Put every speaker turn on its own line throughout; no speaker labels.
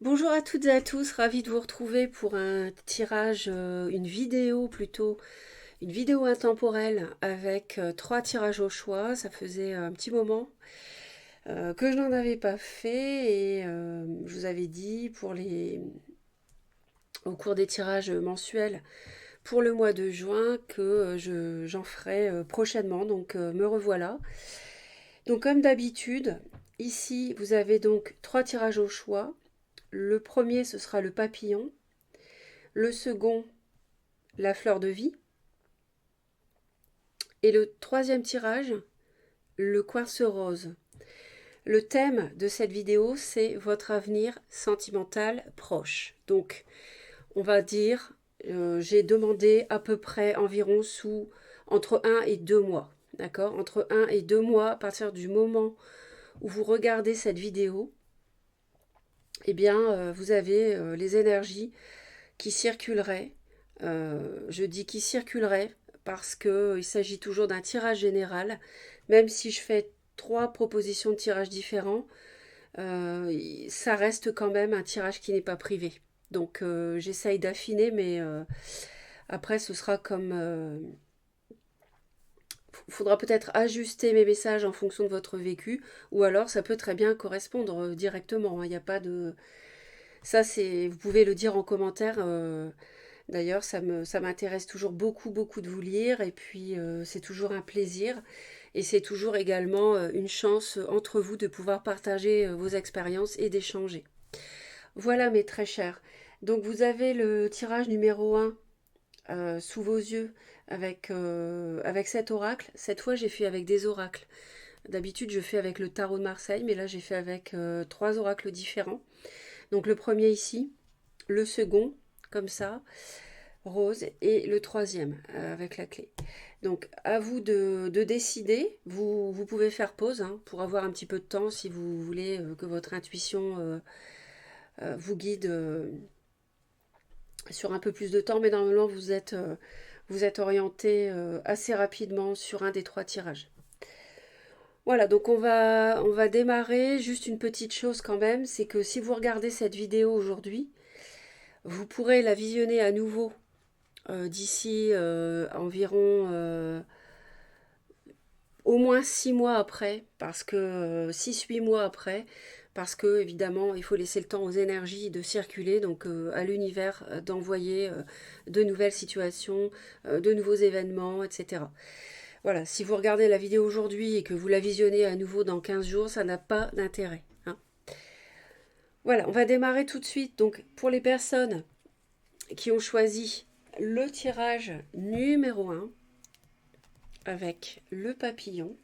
Bonjour à toutes et à tous, ravi de vous retrouver pour un tirage, une vidéo plutôt, une vidéo intemporelle avec trois tirages au choix. Ça faisait un petit moment que je n'en avais pas fait et je vous avais dit au cours des tirages mensuels pour le mois de juin que j'en ferai prochainement. Donc me revoilà. Donc comme d'habitude, ici vous avez donc trois tirages au choix. Le premier ce sera le papillon. Le second, la fleur de vie. Et le troisième tirage, le quartz rose. Le thème de cette vidéo, c'est votre avenir sentimental proche. Donc, on va dire, j'ai demandé à peu près environ entre 1 et 2 mois. D'accord. Entre 1 et 2 mois, à partir du moment où vous regardez cette vidéo, eh bien, vous avez les énergies qui circuleraient. Je dis qui circuleraient parce qu'il s'agit toujours d'un tirage général. Même si je fais trois propositions de tirage différents, ça reste quand même un tirage qui n'est pas privé. Donc j'essaye d'affiner, mais après ce sera comme... faudra peut-être ajuster mes messages en fonction de votre vécu, ou alors ça peut très bien correspondre directement. Il n'y a pas de... Ça, c'est, vous pouvez le dire en commentaire. D'ailleurs, ça m'intéresse toujours beaucoup, beaucoup de vous lire. Et puis, c'est toujours un plaisir. Et c'est toujours également une chance entre vous de pouvoir partager vos expériences et d'échanger. Voilà, mes très chers. Donc, vous avez le tirage numéro un sous vos yeux avec cet oracle. Cette fois, j'ai fait avec des oracles. D'habitude, je fais avec le tarot de Marseille, mais là, j'ai fait avec trois oracles différents. Donc, le premier ici, le second, comme ça, rose, et le troisième avec la clé. Donc à vous de décider, vous pouvez faire pause hein, pour avoir un petit peu de temps si vous voulez que votre intuition vous guide sur un peu plus de temps, mais normalement vous êtes orienté assez rapidement sur un des trois tirages. Voilà, donc on va démarrer. Juste une petite chose quand même, c'est que si vous regardez cette vidéo aujourd'hui, vous pourrez la visionner à nouveau d'ici environ au moins 6 mois après, parce que 6-8 mois après, parce que évidemment il faut laisser le temps aux énergies de circuler, donc à l'univers d'envoyer de nouvelles situations, de nouveaux événements, etc. Voilà, si vous regardez la vidéo aujourd'hui et que vous la visionnez à nouveau dans 15 jours, ça n'a pas d'intérêt, hein. Voilà, on va démarrer tout de suite. Donc pour les personnes qui ont choisi le tirage numéro un avec le papillon,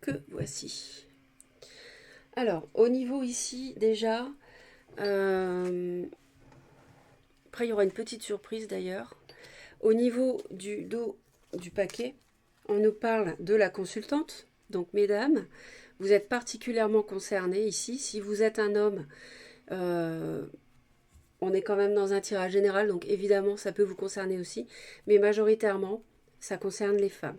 que voici. Alors, au niveau ici, déjà, après il y aura une petite surprise d'ailleurs. Au niveau du dos du paquet, on nous parle de la consultante. Donc, mesdames, vous êtes particulièrement concernées ici. Si vous êtes un homme, euh, on est quand même dans un tirage général, donc évidemment, ça peut vous concerner aussi. Mais majoritairement, ça concerne les femmes.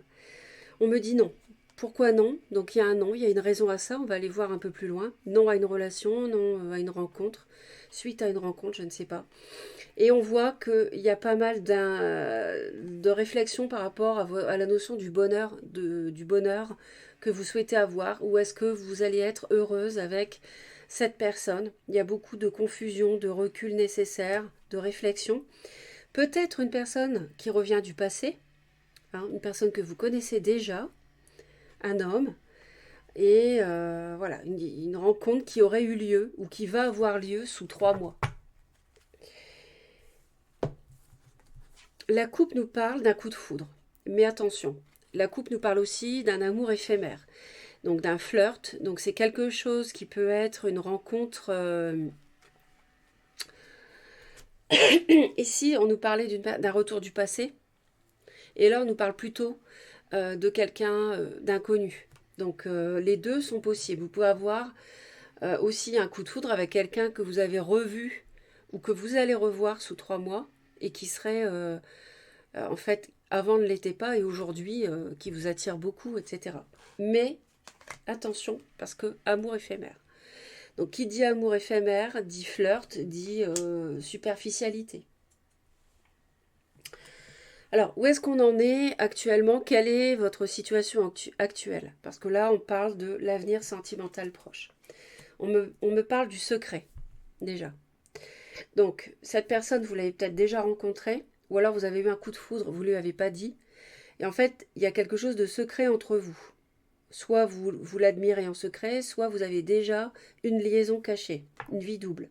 On me dit non. Pourquoi non? Donc il y a un non, il y a une raison à ça, on va aller voir un peu plus loin. Non à une relation, non à une rencontre, suite à une rencontre, je ne sais pas. Et on voit qu'il y a pas mal de réflexions par rapport à la notion du bonheur, du bonheur que vous souhaitez avoir, ou est-ce que vous allez être heureuse avec cette personne. Il y a beaucoup de confusion, de recul nécessaire, de réflexion. Peut-être une personne qui revient du passé, hein, une personne que vous connaissez déjà, un homme, et voilà, une rencontre qui aurait eu lieu ou qui va avoir lieu sous 3 mois. La coupe nous parle d'un coup de foudre. Mais attention, la coupe nous parle aussi d'un amour éphémère, donc d'un flirt. Donc c'est quelque chose qui peut être une rencontre. Ici, on nous parlait d'un retour du passé, et là, on nous parle plutôt de quelqu'un d'inconnu. Donc les deux sont possibles. Vous pouvez avoir aussi un coup de foudre avec quelqu'un que vous avez revu ou que vous allez revoir sous 3 mois et qui serait en fait avant ne l'était pas et aujourd'hui qui vous attire beaucoup, etc. Mais Attention, parce que amour éphémère. Donc qui dit amour éphémère, dit flirt, dit superficialité. Alors, où est-ce qu'on en est actuellement? Quelle est votre situation actuelle? Parce que là, on parle de l'avenir sentimental proche. On me parle du secret, déjà. Donc, cette personne, vous l'avez peut-être déjà rencontrée, ou alors vous avez eu un coup de foudre, vous ne lui avez pas dit. Et en fait, il y a quelque chose de secret entre vous. Soit vous l'admirez en secret, soit vous avez déjà une liaison cachée, une vie double.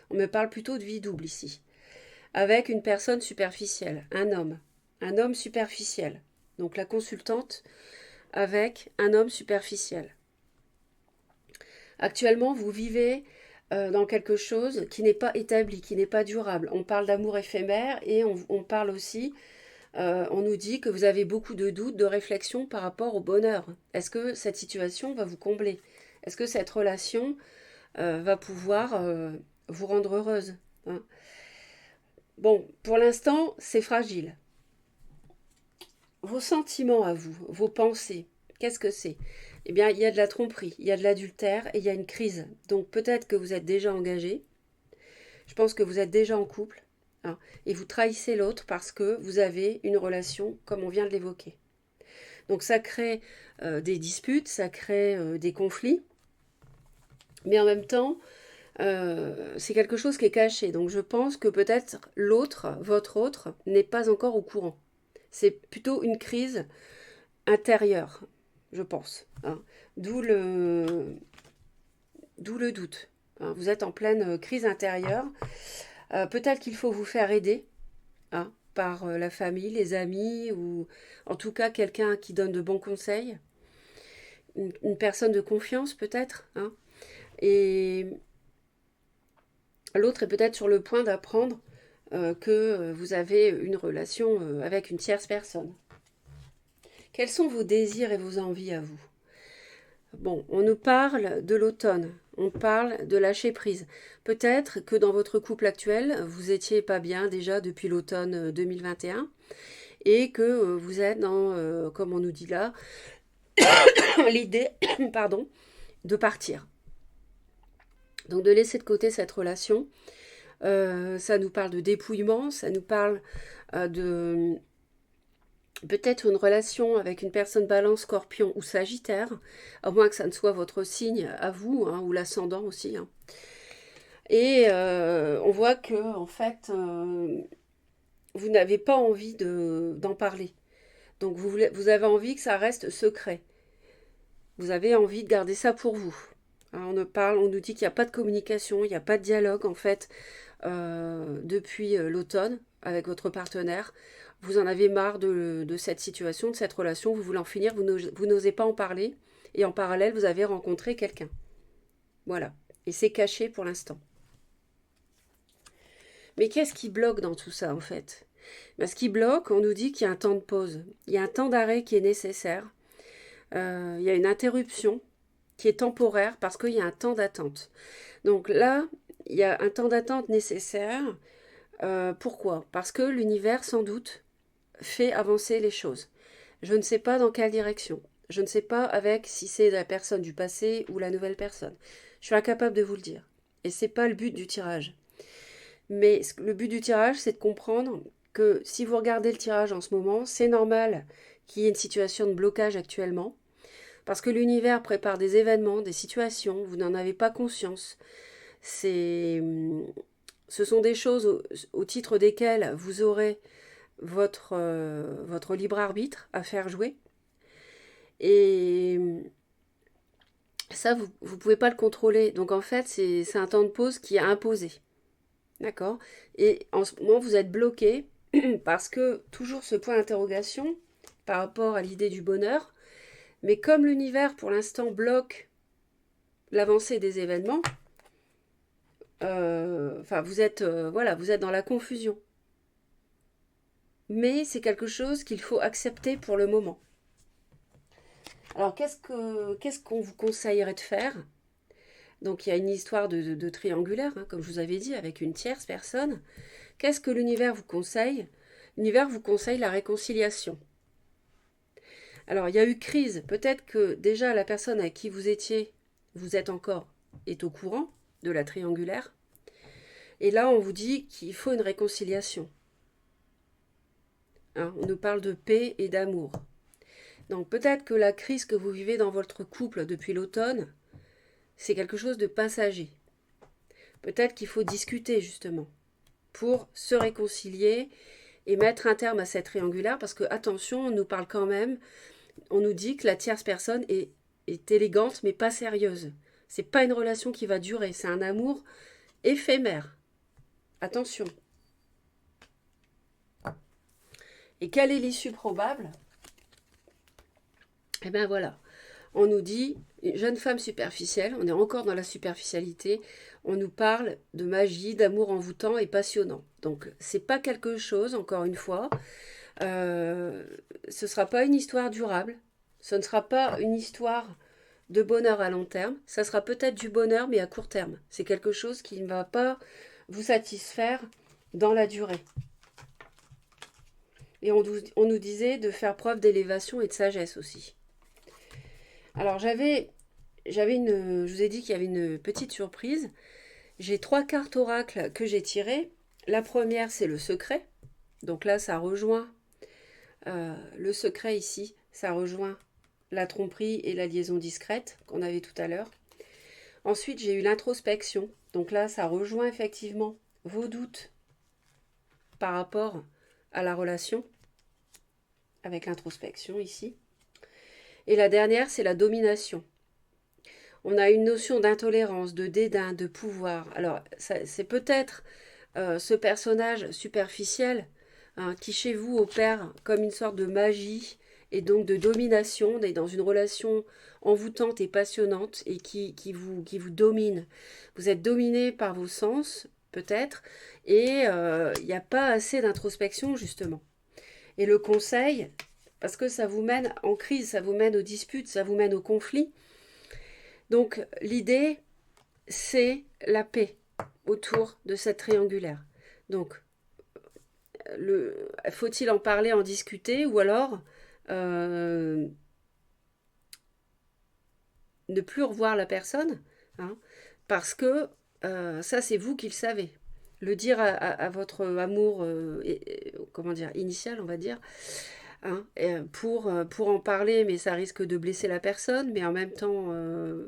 On me parle plutôt de vie double ici. Avec une personne superficielle, un homme superficiel. Donc la consultante avec un homme superficiel. Actuellement, vous vivez dans quelque chose qui n'est pas établi, qui n'est pas durable. On parle d'amour éphémère et on parle aussi, on nous dit que vous avez beaucoup de doutes, de réflexions par rapport au bonheur. Est-ce que cette situation va vous combler? Est-ce que cette relation va pouvoir vous rendre heureuse, hein? Bon, pour l'instant, c'est fragile. Vos sentiments à vous, vos pensées, qu'est-ce que c'est? Eh bien, il y a de la tromperie, il y a de l'adultère et il y a une crise. Donc peut-être que vous êtes déjà engagé, je pense que vous êtes déjà en couple, hein, et vous trahissez l'autre parce que vous avez une relation comme on vient de l'évoquer. Donc ça crée des disputes, ça crée des conflits, mais en même temps, c'est quelque chose qui est caché. Donc je pense que peut-être l'autre, votre autre, n'est pas encore au courant. C'est plutôt une crise intérieure, je pense, hein. D'où le, d'où le doute, hein. Vous êtes en pleine crise intérieure. Peut-être qu'il faut vous faire aider, hein, par la famille, les amis, ou en tout cas quelqu'un qui donne de bons conseils. Une personne de confiance peut-être, hein. Et l'autre est peut-être sur le point d'apprendre que vous avez une relation avec une tierce personne. Quels sont vos désirs et vos envies à vous? Bon, on nous parle de l'automne, on parle de lâcher prise. Peut-être que dans votre couple actuel, vous étiez pas bien déjà depuis l'automne 2021 et que vous êtes dans, comme on nous dit là, l'idée, pardon, de partir. Donc de laisser de côté cette relation. Ça nous parle de dépouillement, ça nous parle de peut-être une relation avec une personne balance, scorpion ou sagittaire, à moins que ça ne soit votre signe à vous, hein, ou l'ascendant aussi, hein. Et on voit que en fait, vous n'avez pas envie d'en parler. Donc vous avez envie que ça reste secret. Vous avez envie de garder ça pour vous. Hein, on nous dit qu'il n'y a pas de communication, il n'y a pas de dialogue en fait depuis l'automne avec votre partenaire. Vous en avez marre de cette situation, de cette relation, vous voulez en finir, vous n'osez pas en parler, et en parallèle, vous avez rencontré quelqu'un. Voilà. Et c'est caché pour l'instant. Mais qu'est-ce qui bloque dans tout ça, en fait? Ben, ce qui bloque, on nous dit qu'il y a un temps de pause, il y a un temps d'arrêt qui est nécessaire, il y a une interruption qui est temporaire parce qu'il y a un temps d'attente. Donc là, il y a un temps d'attente nécessaire. Pourquoi? Parce que l'univers, sans doute, fait avancer les choses. Je ne sais pas dans quelle direction. Je ne sais pas avec si c'est la personne du passé ou la nouvelle personne. Je suis incapable de vous le dire. Et c'est pas le but du tirage. Mais le but du tirage, c'est de comprendre que si vous regardez le tirage en ce moment, c'est normal qu'il y ait une situation de blocage actuellement. Parce que l'univers prépare des événements, des situations, vous n'en avez pas conscience. Ce sont des choses au titre desquelles vous aurez votre libre arbitre à faire jouer. Et ça, vous ne pouvez pas le contrôler. Donc en fait, c'est un temps de pause qui est imposé. D'accord? Et en ce moment, vous êtes bloqué parce que toujours ce point d'interrogation par rapport à l'idée du bonheur. Mais comme l'univers, pour l'instant, bloque l'avancée des événements, vous êtes, voilà, vous êtes dans la confusion. Mais c'est quelque chose qu'il faut accepter pour le moment. Alors, qu'est-ce qu'on vous conseillerait de faire? Donc, il y a une histoire de triangulaire, hein, comme je vous avais dit, avec une tierce personne. Qu'est-ce que l'univers vous conseille? L'univers vous conseille la réconciliation. Alors, il y a eu crise. Peut-être que déjà la personne à qui vous étiez, vous êtes encore, est au courant de la triangulaire. Et là, on vous dit qu'il faut une réconciliation. Hein, on nous parle de paix et d'amour. Donc peut-être que la crise que vous vivez dans votre couple depuis l'automne, c'est quelque chose de passager. Peut-être qu'il faut discuter justement pour se réconcilier et mettre un terme à cette triangulaire parce que, attention, on nous parle quand même, on nous dit que la tierce personne est élégante mais pas sérieuse. C'est pas une relation qui va durer, c'est un amour éphémère. Attention. Et quelle est l'issue probable? Eh bien voilà, on nous dit une jeune femme superficielle, on est encore dans la superficialité, on nous parle de magie, d'amour envoûtant et passionnant. Donc c'est pas quelque chose, encore une fois, ce ne sera pas une histoire durable, ce ne sera pas une histoire de bonheur à long terme, ça sera peut-être du bonheur mais à court terme. C'est quelque chose qui ne va pas vous satisfaire dans la durée. Et on nous disait de faire preuve d'élévation et de sagesse aussi. Alors je vous ai dit qu'il y avait une petite surprise. J'ai 3 cartes oracles que j'ai tirées. La première, c'est le secret. Donc là, ça rejoint le secret ici. Ça rejoint la tromperie et la liaison discrète qu'on avait tout à l'heure. Ensuite, j'ai eu l'introspection. Donc là, ça rejoint effectivement vos doutes par rapport à la relation avec l'introspection ici. Et la dernière, c'est la domination. On a une notion d'intolérance, de dédain, de pouvoir. Alors, c'est peut-être ce personnage superficiel hein, qui chez vous opère comme une sorte de magie et donc de domination. On est dans une relation envoûtante et passionnante et qui vous domine. Vous êtes dominé par vos sens, peut-être, et il n'y a pas assez d'introspection, justement. Et le conseil, parce que ça vous mène en crise, ça vous mène aux disputes, ça vous mène au conflit. Donc l'idée, c'est la paix autour de cette triangulaire. Donc, faut-il en parler, en discuter, ou alors ne plus revoir la personne hein, parce que ça, c'est vous qui le savez. Le dire à votre amour, comment dire, initial, on va dire, hein, pour en parler, mais ça risque de blesser la personne, mais en même temps,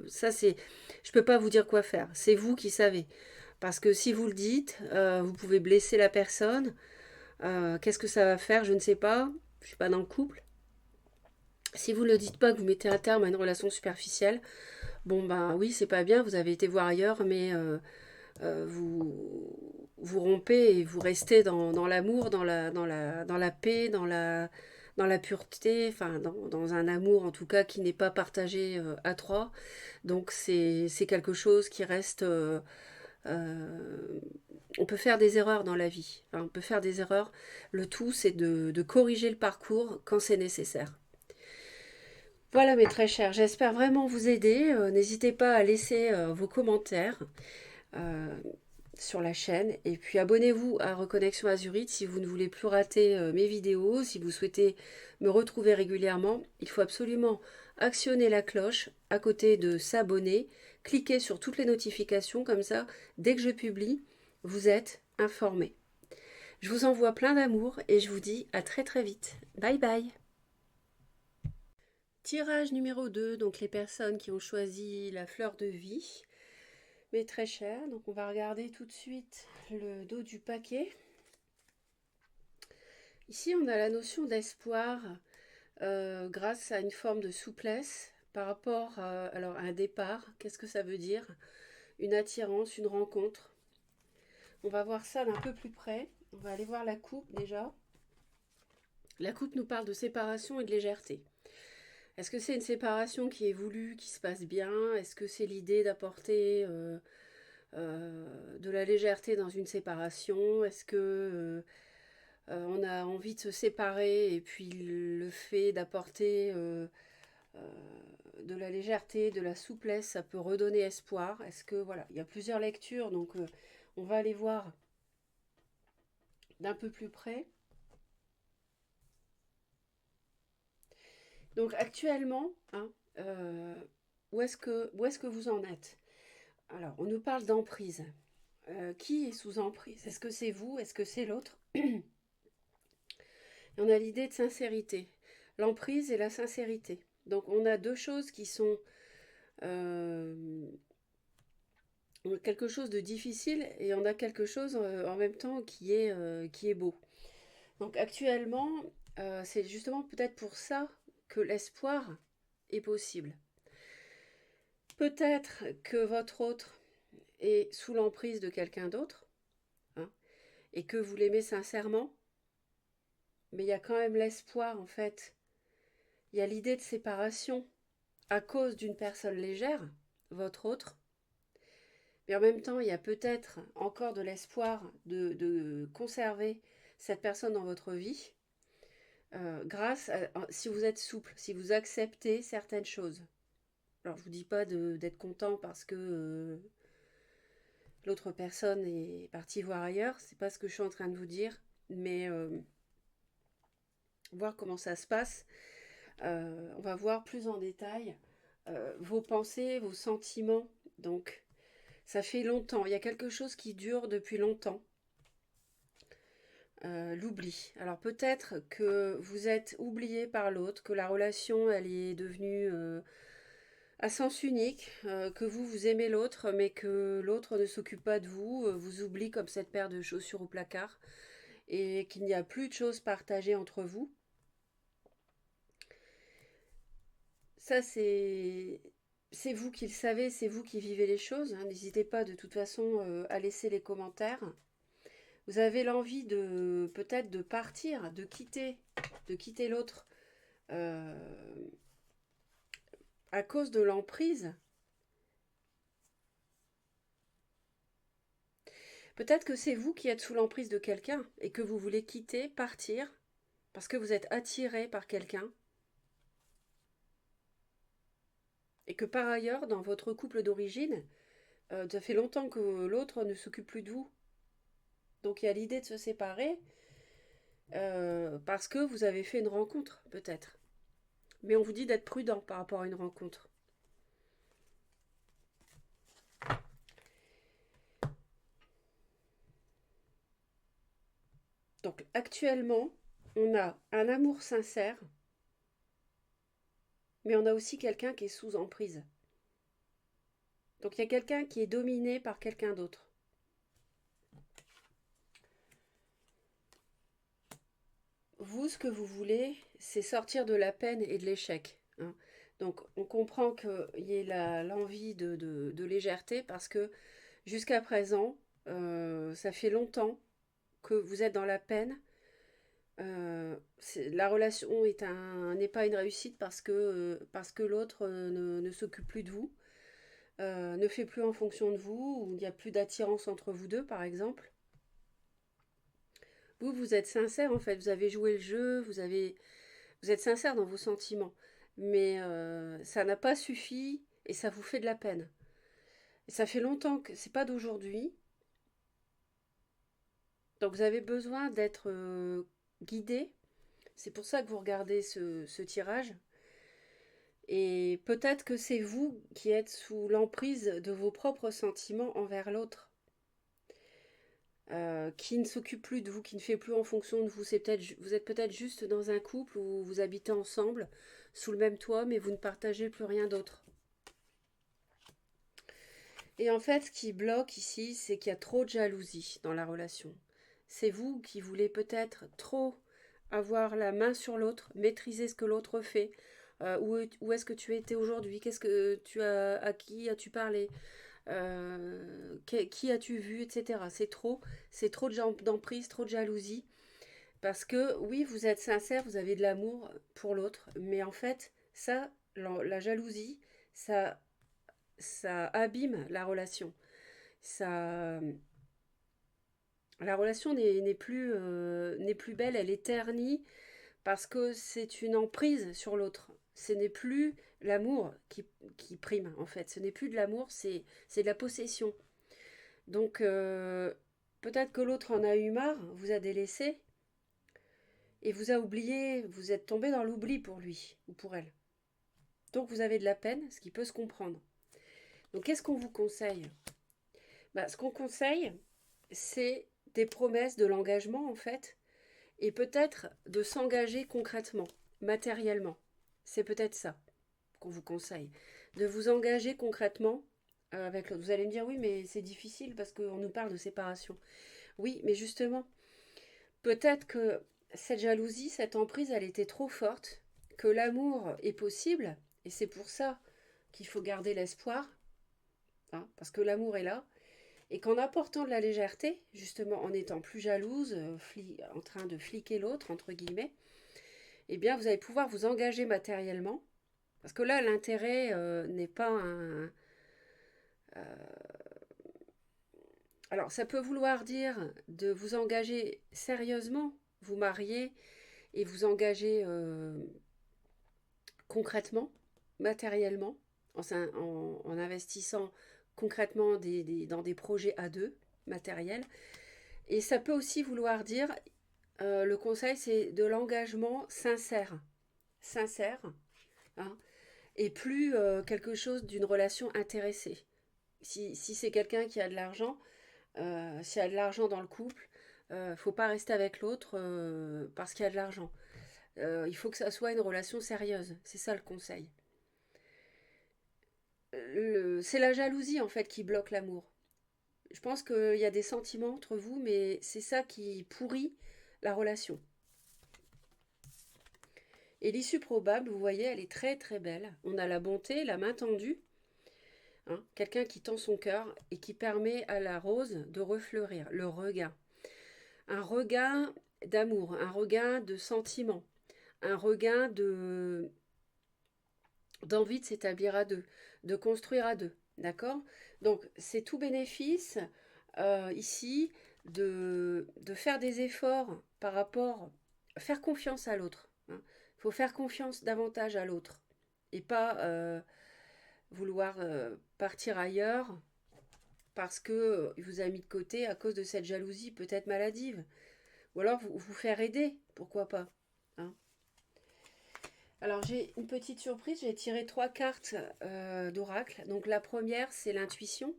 ça c'est, je peux pas vous dire quoi faire, c'est vous qui savez, parce que si vous le dites, vous pouvez blesser la personne, qu'est-ce que ça va faire, je ne sais pas, je suis pas dans le couple. Si vous ne le dites pas, que vous mettez un terme à une relation superficielle, bon ben oui, c'est pas bien, vous avez été voir ailleurs, mais vous rompez et vous restez dans l'amour, dans la paix, dans la pureté, enfin dans un amour en tout cas qui n'est pas partagé à trois. Donc c'est quelque chose qui reste... on peut faire des erreurs dans la vie, hein, on peut faire des erreurs. Le tout c'est de corriger le parcours quand c'est nécessaire. Voilà mes très chers, j'espère vraiment vous aider. N'hésitez pas à laisser vos commentaires. Euh, sur la chaîne. Et puis abonnez-vous à Reconnexion Azurite si vous ne voulez plus rater mes vidéos, si vous souhaitez me retrouver régulièrement. Il faut absolument actionner la cloche à côté de s'abonner, cliquez sur toutes les notifications, comme ça, dès que je publie, vous êtes informés. Je vous envoie plein d'amour et je vous dis à très très vite. Bye bye. Tirage numéro 2, donc les personnes qui ont choisi la fleur de vie. Mais très cher. Donc on va regarder tout de suite le dos du paquet. Ici on a la notion d'espoir grâce à une forme de souplesse par rapport alors, à un départ. Qu'est-ce que ça veut dire? Une attirance, une rencontre. On va voir ça d'un peu plus près. On va aller voir la coupe déjà. La coupe nous parle de séparation et de légèreté. Est-ce que c'est une séparation qui est voulue, qui se passe bien? Est-ce que c'est l'idée d'apporter de la légèreté dans une séparation? Est-ce que on a envie de se séparer et puis le fait d'apporter de la légèreté, de la souplesse, ça peut redonner espoir? Est-ce que voilà, il y a plusieurs lectures, donc on va aller voir d'un peu plus près. Donc actuellement, hein, où est-ce que vous en êtes? Alors, on nous parle d'emprise. Qui est sous emprise? Est-ce que c'est vous? Est-ce que c'est l'autre? Et on a l'idée de sincérité. L'emprise et la sincérité. Donc on a deux choses qui sont euh, quelque chose de difficile et on a quelque chose en même temps qui est beau. Donc actuellement, c'est justement peut-être pour ça que l'espoir est possible. Peut-être que votre autre est sous l'emprise de quelqu'un d'autre, hein, et que vous l'aimez sincèrement, mais il y a quand même l'espoir en fait. Il y a l'idée de séparation à cause d'une personne légère, votre autre, mais en même temps il y a peut-être encore de l'espoir de conserver cette personne dans votre vie grâce à si vous êtes souple, si vous acceptez certaines choses. Alors je vous dis pas d'être content parce que l'autre personne est partie voir ailleurs, c'est pas ce que je suis en train de vous dire, mais voir comment ça se passe. On va voir plus en détail vos pensées, vos sentiments. Donc, ça fait longtemps. Il y a quelque chose qui dure depuis longtemps. L'oubli. Alors peut-être que vous êtes oublié par l'autre, que la relation elle est devenue à sens unique, que vous aimez l'autre, mais que l'autre ne s'occupe pas de vous, vous oublie comme cette paire de chaussures au placard, et qu'il n'y a plus de choses partagées entre vous. Ça, c'est vous qui le savez, c'est vous qui vivez les choses, hein. N'hésitez pas de toute façon à laisser les commentaires. Vous avez l'envie de peut-être de quitter l'autre euh, à cause de l'emprise. Peut-être que c'est vous qui êtes sous l'emprise de quelqu'un et que vous voulez quitter, partir, parce que vous êtes attiré par quelqu'un et que par ailleurs, dans votre couple d'origine, ça fait longtemps que l'autre ne s'occupe plus de vous. Donc il y a l'idée de se séparer parce que vous avez fait une rencontre, peut-être. Mais on vous dit d'être prudent par rapport à une rencontre. Donc actuellement, on a un amour sincère, mais on a aussi quelqu'un qui est sous emprise. Donc il y a quelqu'un qui est dominé par quelqu'un d'autre. Vous, ce que vous voulez, c'est sortir de la peine et de l'échec, hein. Donc on comprend qu'il y ait l'envie de légèreté parce que jusqu'à présent, ça fait longtemps que vous êtes dans la peine. La relation n'est pas une réussite parce que l'autre ne s'occupe plus de vous, ne fait plus en fonction de vous, ou il n'y a plus d'attirance entre vous deux, par exemple. Vous êtes sincère en fait, vous avez joué le jeu, vous êtes sincère dans vos sentiments, mais ça n'a pas suffi et ça vous fait de la peine. Et ça fait longtemps que c'est pas d'aujourd'hui, donc vous avez besoin d'être guidé. C'est pour ça que vous regardez ce tirage. Et peut-être que c'est vous qui êtes sous l'emprise de vos propres sentiments envers l'autre, qui ne s'occupe plus de vous, qui ne fait plus en fonction de vous. Vous êtes peut-être juste dans un couple où vous habitez ensemble, sous le même toit, mais vous ne partagez plus rien d'autre. Et en fait, ce qui bloque ici, c'est qu'il y a trop de jalousie dans la relation. C'est vous qui voulez peut-être trop avoir la main sur l'autre, maîtriser ce que l'autre fait. Où est-ce que tu étais aujourd'hui? Qu'est-ce que tu as, à qui as-tu parlé? Qui as-tu vu, etc. C'est trop d'emprise, trop de jalousie. Parce que oui, vous êtes sincère, vous avez de l'amour pour l'autre, mais en fait, ça, la jalousie, ça, ça abîme la relation. Ça, la relation n'est plus belle, elle est ternie parce que c'est une emprise sur l'autre. Ce n'est plus l'amour qui prime en fait. Ce n'est plus de l'amour, c'est de la possession. Donc peut-être que l'autre en a eu marre, vous a délaissé, et vous a oublié, vous êtes tombé dans l'oubli pour lui ou pour elle. Donc vous avez de la peine, ce qui peut se comprendre. Donc qu'est-ce qu'on vous conseille? Ce qu'on conseille, c'est des promesses, de l'engagement en fait, et peut-être de s'engager concrètement, matériellement. C'est peut-être ça qu'on vous conseille. De vous engager concrètement avec l'autre. Vous allez me dire, oui, mais c'est difficile parce qu'on nous parle de séparation. Oui, mais justement, peut-être que cette jalousie, cette emprise, elle était trop forte, que l'amour est possible, et c'est pour ça qu'il faut garder l'espoir, hein, parce que l'amour est là, et qu'en apportant de la légèreté, justement en étant plus jalouse, en train de fliquer l'autre, entre guillemets, eh bien vous allez pouvoir vous engager matériellement, parce que là l'intérêt n'est pas un... Alors ça peut vouloir dire de vous engager sérieusement, vous marier et vous engager concrètement, matériellement, en investissant concrètement dans des projets à deux, matériels. Et ça peut aussi vouloir dire, le conseil, c'est de l'engagement sincère. Sincère, hein, et plus quelque chose d'une relation intéressée. Si c'est quelqu'un qui a de l'argent, s'il y a de l'argent dans le couple, faut pas rester avec l'autre parce qu'il y a de l'argent. Il faut que ça soit une relation sérieuse. C'est ça le conseil. C'est la jalousie en fait qui bloque l'amour. Je pense qu'il y a des sentiments entre vous, mais c'est ça qui pourrit la relation. Et l'issue probable, vous voyez, elle est très très belle. On a la bonté, la main tendue, hein, quelqu'un qui tend son cœur et qui permet à la rose de refleurir, le regain. Un regain d'amour, un regain de sentiment, un regain d'envie de s'établir à deux, de construire à deux. D'accord? Donc c'est tout bénéfice ici de faire des efforts par rapport, faire confiance à l'autre. Hein. Il faut faire confiance davantage à l'autre et pas vouloir partir ailleurs parce que il vous a mis de côté à cause de cette jalousie peut-être maladive. Ou alors vous faire aider, pourquoi pas. Hein. Alors j'ai une petite surprise, j'ai tiré 3 cartes d'oracle. Donc la première, c'est l'intuition.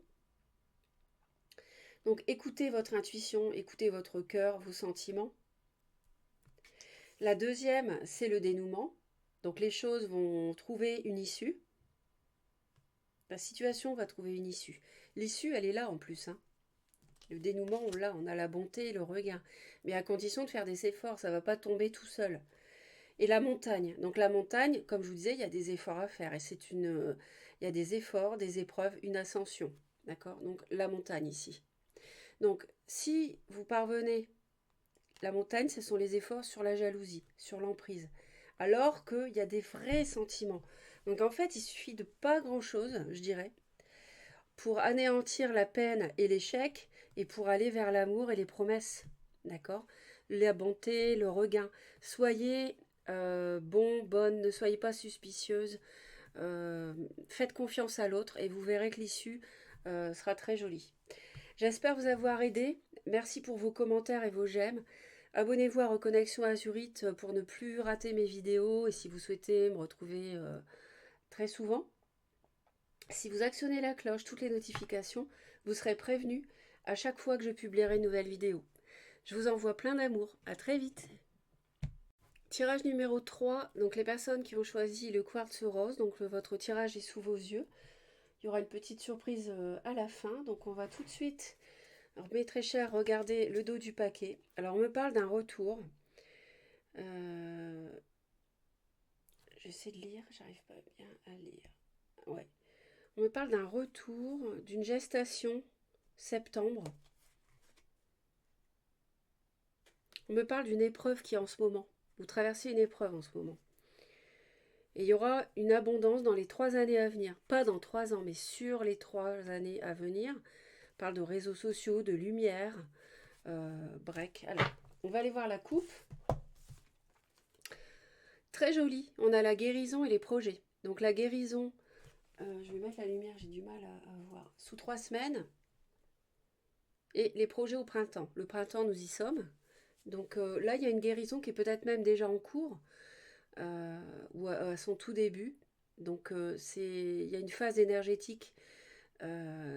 Donc écoutez votre intuition, écoutez votre cœur, vos sentiments. La deuxième, c'est le dénouement. Donc les choses vont trouver une issue. La situation va trouver une issue. L'issue, elle est là en plus. Hein. Le dénouement, on l'a, on a la bonté et le regain. Mais à condition de faire des efforts, ça ne va pas tomber tout seul. Et la montagne. Donc la montagne, comme je vous disais, il y a des efforts à faire. Et il y a des efforts, des épreuves, une ascension. D'accord? Donc la montagne ici. Donc si vous parvenez, la montagne, ce sont les efforts sur la jalousie, sur l'emprise. Alors qu'il y a des vrais sentiments. Donc en fait, il suffit de pas grand-chose, je dirais, pour anéantir la peine et l'échec et pour aller vers l'amour et les promesses. D'accord? La bonté, le regain. Soyez bonne, ne soyez pas suspicieuse. Faites confiance à l'autre et vous verrez que l'issue sera très jolie. J'espère vous avoir aidé. Merci pour vos commentaires et vos j'aime. Abonnez-vous à Reconnexion Azurite pour ne plus rater mes vidéos et si vous souhaitez me retrouver très souvent. Si vous actionnez la cloche, toutes les notifications, vous serez prévenu à chaque fois que je publierai une nouvelle vidéo. Je vous envoie plein d'amour. À très vite. Tirage numéro 3. Donc les personnes qui ont choisi le quartz rose, donc votre tirage est sous vos yeux. Il y aura une petite surprise à la fin. Donc on va tout de suite, alors mes très chers, regarder le dos du paquet. Alors on me parle d'un retour. J'essaie de lire, j'arrive pas bien à lire. Ouais. On me parle d'un retour, d'une gestation septembre. On me parle d'une épreuve qui est en ce moment. Vous traversez une épreuve en ce moment. Et il y aura une abondance dans les 3 années à venir. Pas dans 3 ans, mais sur les 3 années à venir. On parle de réseaux sociaux, de lumière. Break. Alors, on va aller voir la coupe. Très jolie. On a la guérison et les projets. Donc la guérison, je vais mettre la lumière, j'ai du mal à voir. Sous 3 semaines. Et les projets au printemps. Le printemps, nous y sommes. Donc là, il y a une guérison qui est peut-être même déjà en cours, ou à son tout début. Donc il y a une phase énergétique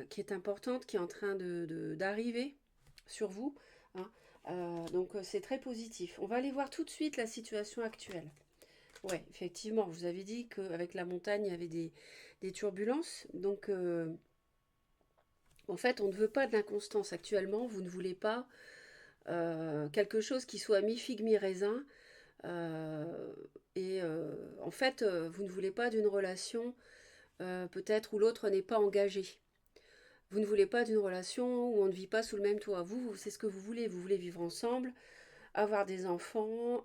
qui est importante, qui est en train d'arriver sur vous, hein. Donc c'est très positif. On va aller voir tout de suite la situation actuelle. Ouais, effectivement, vous avez dit qu'avec la montagne, il y avait des turbulences. Donc, en fait, on ne veut pas de l'inconstance actuellement. Vous ne voulez pas quelque chose qui soit mi-figue, mi-raisin. Euh, en fait, vous ne voulez pas d'une relation peut-être où l'autre n'est pas engagé. Vous ne voulez pas d'une relation où on ne vit pas sous le même toit. C'est ce que vous voulez. Vous voulez vivre ensemble, avoir des enfants,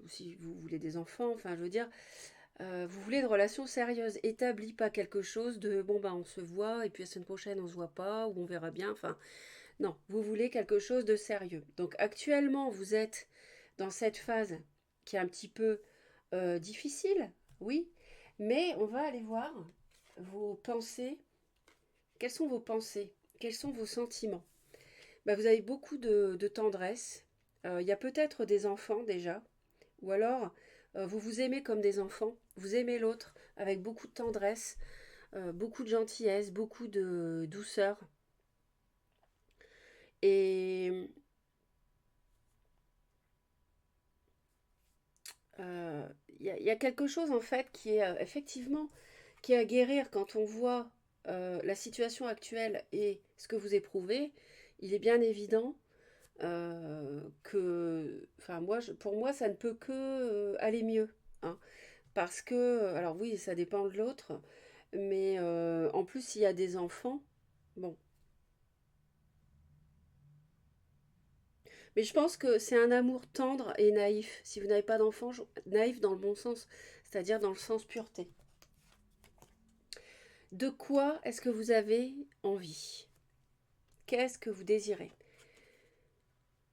si vous voulez des enfants, enfin, je veux dire, vous voulez une relation sérieuse, établie, pas quelque chose de bon, bah, on se voit et puis la semaine prochaine on se voit pas ou on verra bien. Enfin, non, vous voulez quelque chose de sérieux. Donc, actuellement, vous êtes dans cette phase qui est un petit peu difficile, oui, mais on va aller voir vos pensées. Quelles sont vos pensées? Quels sont vos sentiments? Bah, vous avez beaucoup de tendresse. Il y a peut-être des enfants déjà. Ou alors, vous vous aimez comme des enfants. Vous aimez l'autre avec beaucoup de tendresse, beaucoup de gentillesse, beaucoup de douceur. Et y a quelque chose en fait qui est effectivement qui est à guérir quand on voit la situation actuelle et ce que vous éprouvez. Il est bien évident enfin pour moi, ça ne peut que aller mieux, hein. Parce que, alors oui, ça dépend de l'autre, mais en plus, s'il y a des enfants, bon. Mais je pense que c'est un amour tendre et naïf. Si vous n'avez pas d'enfants, naïf dans le bon sens, c'est-à-dire dans le sens pureté. De quoi est-ce que vous avez envie? Qu'est-ce que vous désirez?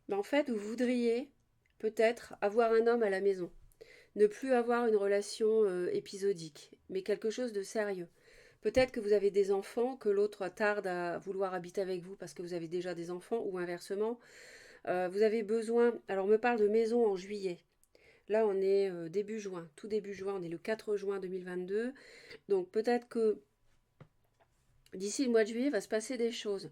Ben, en fait, vous voudriez peut-être avoir un homme à la maison. Ne plus avoir une relation épisodique, mais quelque chose de sérieux. Peut-être que vous avez des enfants, que l'autre tarde à vouloir habiter avec vous parce que vous avez déjà des enfants, ou inversement. Vous avez besoin. Alors, on me parle de maison en juillet. Là, on est début juin, tout début juin, on est le 4 juin 2022. Donc, peut-être que d'ici le mois de juillet, va se passer des choses.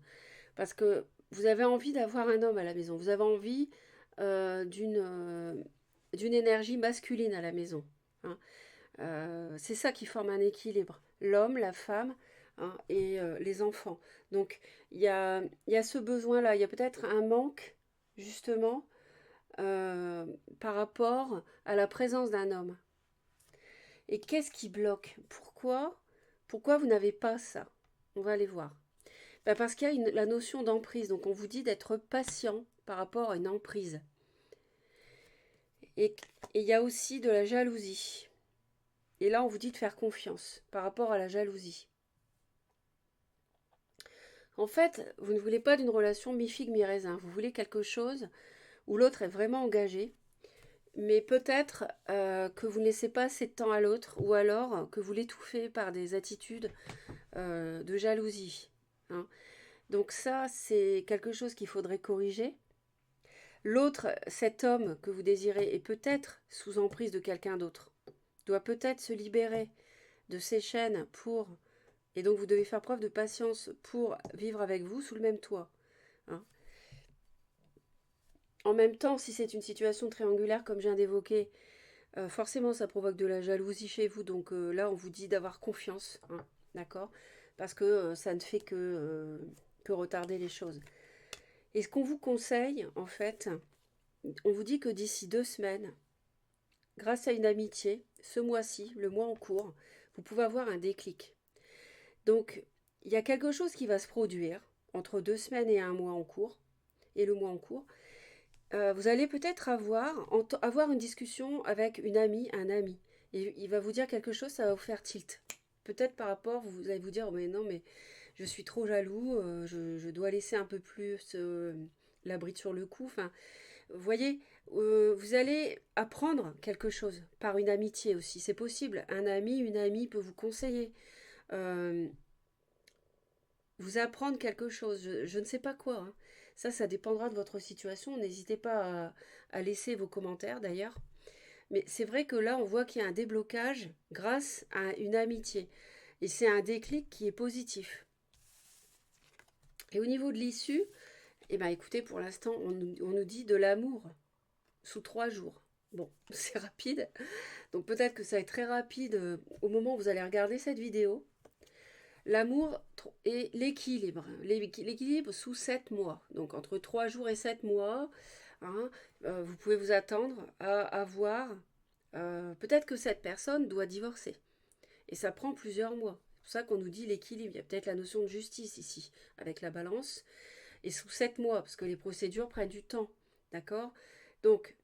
Parce que vous avez envie d'avoir un homme à la maison. Vous avez envie d'une énergie masculine à la maison, hein. C'est ça qui forme un équilibre. L'homme, la femme, hein, et les enfants. Donc il y a ce besoin-là. Il y a peut-être un manque, justement, euh, par rapport à la présence d'un homme. Et qu'est-ce qui bloque? Pourquoi vous n'avez pas ça? On va aller voir. Ben parce qu'il y a la notion d'emprise. Donc on vous dit d'être patient par rapport à une emprise. Et il y a aussi de la jalousie. Et là, on vous dit de faire confiance par rapport à la jalousie. En fait, vous ne voulez pas d'une relation mi-figue, mi-raisin. Vous voulez quelque chose où l'autre est vraiment engagé, mais peut-être que vous ne laissez pas assez de temps à l'autre, ou alors que vous l'étouffez par des attitudes de jalousie, hein. Donc ça, c'est quelque chose qu'il faudrait corriger. L'autre, cet homme que vous désirez, est peut-être sous emprise de quelqu'un d'autre, doit peut-être se libérer de ses chaînes pour... Et donc vous devez faire preuve de patience pour vivre avec vous sous le même toit, hein. En même temps, si c'est une situation triangulaire comme je viens d'évoquer, forcément ça provoque de la jalousie chez vous. Donc là, on vous dit d'avoir confiance, hein, d'accord? Parce que ça ne fait que retarder les choses. Et ce qu'on vous conseille, en fait, on vous dit que d'ici 2 semaines, grâce à une amitié, ce mois-ci, le mois en cours, vous pouvez avoir un déclic. Donc, il y a quelque chose qui va se produire entre 2 semaines et un mois en cours, et le mois en cours. Vous allez peut-être avoir une discussion avec une amie, un ami. Et il va vous dire quelque chose, ça va vous faire tilt. Peut-être par rapport, vous allez vous dire, oh, mais non, mais je suis trop jaloux, je dois laisser un peu plus la bride sur le cou. Enfin, vous voyez, vous allez apprendre quelque chose par une amitié aussi. C'est possible. Un ami, une amie peut vous conseiller. Euh, vous apprendre quelque chose. Je ne sais pas quoi, hein. Ça dépendra de votre situation. N'hésitez pas à laisser vos commentaires d'ailleurs. Mais c'est vrai que là, on voit qu'il y a un déblocage grâce à une amitié. Et c'est un déclic qui est positif. Et au niveau de l'issue, eh ben, écoutez, pour l'instant, on nous dit de l'amour sous 3 jours. Bon, c'est rapide. Donc peut-être que ça va être très rapide au moment où vous allez regarder cette vidéo. L'amour et l'équilibre. L'équilibre sous 7 mois. Donc entre 3 jours et 7 mois, hein, vous pouvez vous attendre à avoir... peut-être que cette personne doit divorcer. Et ça prend plusieurs mois. C'est pour ça qu'on nous dit l'équilibre. Il y a peut-être la notion de justice ici, avec la balance. Et sous 7 mois, parce que les procédures prennent du temps. D'accord? Donc,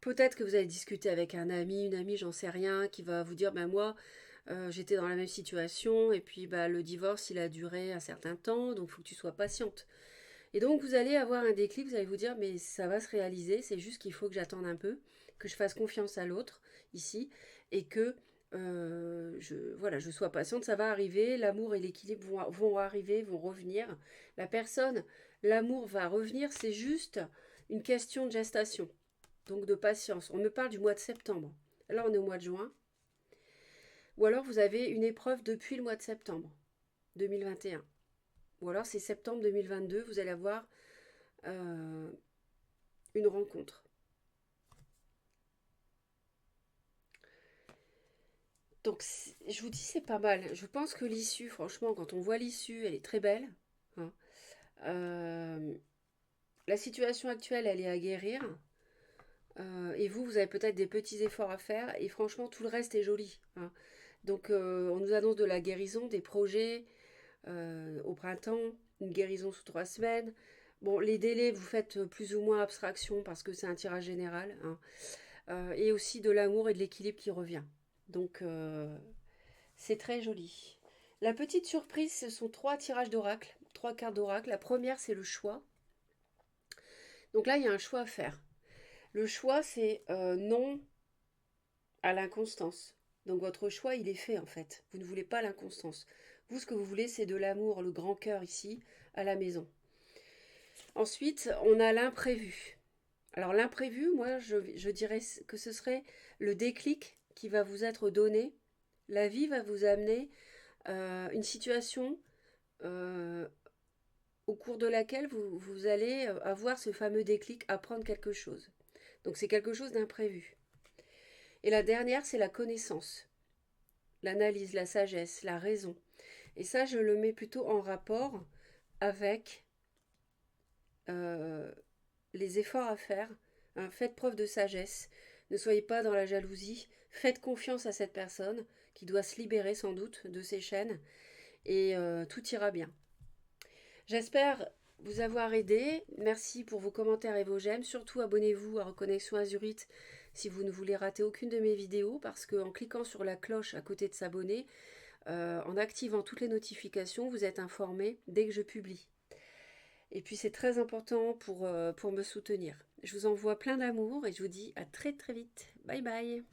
peut-être que vous allez discuter avec un ami, une amie, j'en sais rien, qui va vous dire, ben moi, j'étais dans la même situation, et puis bah, le divorce, il a duré un certain temps, donc il faut que tu sois patiente. Et donc vous allez avoir un déclic, vous allez vous dire, mais ça va se réaliser, c'est juste qu'il faut que j'attende un peu, que je fasse confiance à l'autre, ici, et que voilà, je sois patiente, ça va arriver, l'amour et l'équilibre vont arriver, vont revenir. La personne, l'amour va revenir, c'est juste une question de gestation, donc de patience. On me parle du mois de septembre. Là, on est au mois de juin. Ou alors vous avez une épreuve depuis le mois de septembre 2021. Ou alors c'est septembre 2022, vous allez avoir euh, une rencontre. Donc je vous dis c'est pas mal. Je pense que l'issue, franchement, quand on voit l'issue, elle est très belle, hein. Euh, la situation actuelle, elle est à guérir. Et vous, vous avez peut-être des petits efforts à faire. Et franchement, tout le reste est joli, hein. Donc on nous annonce de la guérison, des projets, au printemps, une guérison sous 3 semaines. Bon, les délais, vous faites plus ou moins abstraction parce que c'est un tirage général, hein. Et aussi de l'amour et de l'équilibre qui revient. Donc, c'est très joli. La petite surprise, ce sont 3 tirages d'oracle, 3 cartes d'oracle. La première, c'est le choix. Donc là, il y a un choix à faire. Le choix, c'est non à l'inconstance. Donc votre choix, il est fait en fait. Vous ne voulez pas l'inconstance. Vous, ce que vous voulez, c'est de l'amour, le grand cœur ici, à la maison. Ensuite, on a l'imprévu. Alors l'imprévu, moi, je dirais que ce serait le déclic qui va vous être donné. La vie va vous amener une situation euh, au cours de laquelle vous allez avoir ce fameux déclic, apprendre quelque chose. Donc c'est quelque chose d'imprévu. Et la dernière, c'est la connaissance, l'analyse, la sagesse, la raison. Et ça, je le mets plutôt en rapport avec euh, les efforts à faire, hein. Faites preuve de sagesse. Ne soyez pas dans la jalousie. Faites confiance à cette personne qui doit se libérer sans doute de ses chaînes et tout ira bien. J'espère vous avoir aidé. Merci pour vos commentaires et vos j'aime. Surtout abonnez-vous à Reconnexion Azurite si vous ne voulez rater aucune de mes vidéos parce qu'en cliquant sur la cloche à côté de s'abonner, en activant toutes les notifications, vous êtes informé dès que je publie. Et puis c'est très important pour me soutenir. Je vous envoie plein d'amour et je vous dis à très très vite. Bye bye.